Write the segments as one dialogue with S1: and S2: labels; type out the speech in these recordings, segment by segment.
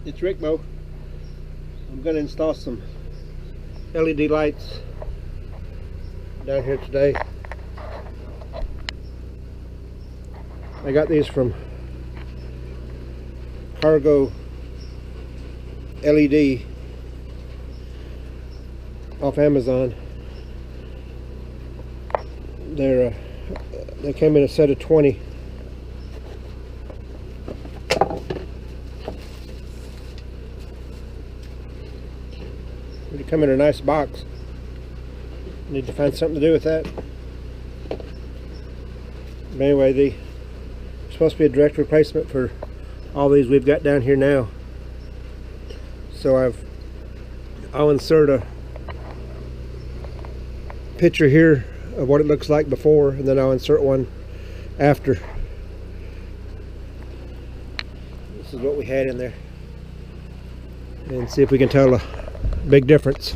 S1: It's Rickmo. I'm going to install some LED lights down here today. I got these from Cargo LED off Amazon. They came in a set of 20. They come in a nice box. Need to find something to do with that. But anyway, they're supposed to be a direct replacement for all these we've got down here now. So I'll insert a picture here of what it looks like before, and then I'll insert one after. This is what we had in there, and see if we can tell a big difference.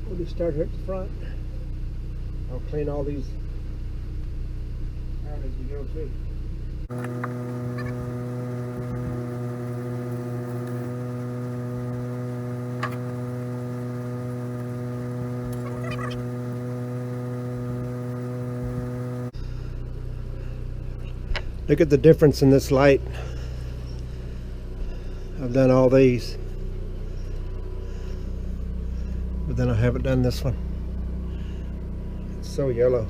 S1: We'll just start here at the front. I'll clean all these out as we go too. Look at the difference in this light. I've done all these, but then I haven't done this one. It's so yellow.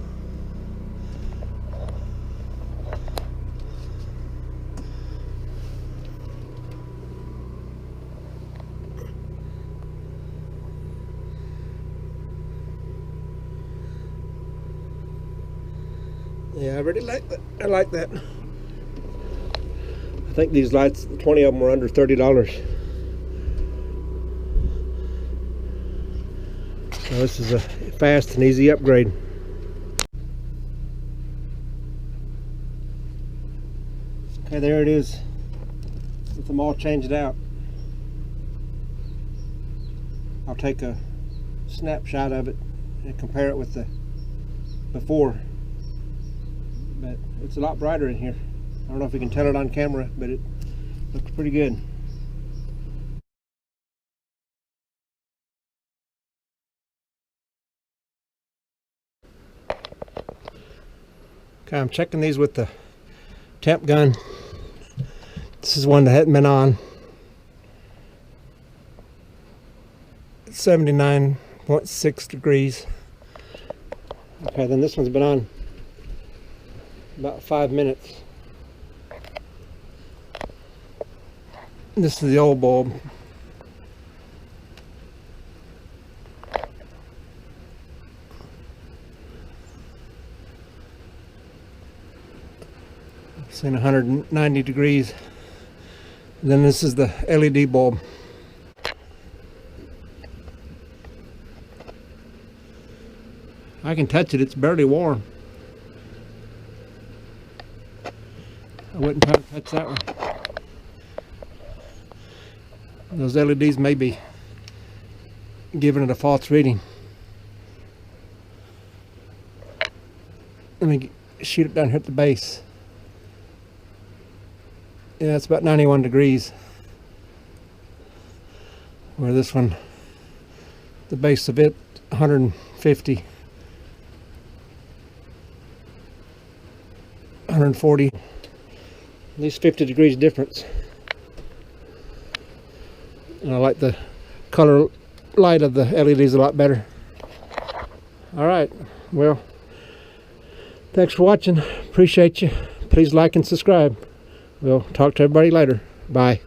S1: Yeah, I really like that. I like that. I think these lights, 20 of them were under $30. So this is a fast and easy upgrade. Okay, there it is, with them all changed out. I'll take a snapshot of it and compare it with the before. But it's a lot brighter in here. I don't know if you can tell it on camera, but it looks pretty good. Okay, I'm checking these with the temp gun. This is one that hadn't been on. It's 79.6 degrees. Okay, then this one's been on about 5 minutes. This is the old bulb. It's in 190 degrees. And then this is the LED bulb. I can touch it, it's barely warm. I wouldn't try to touch that one. Those LEDs may be giving it a false reading. Let me shoot it down here at the base. Yeah, it's about 91 degrees. Where this one, the base of it, 150, 140. At least 50 degrees difference. And I like the color light of the LEDs a lot better. Alright, well, thanks for watching. Appreciate you. Please like and subscribe. We'll talk to everybody later. Bye.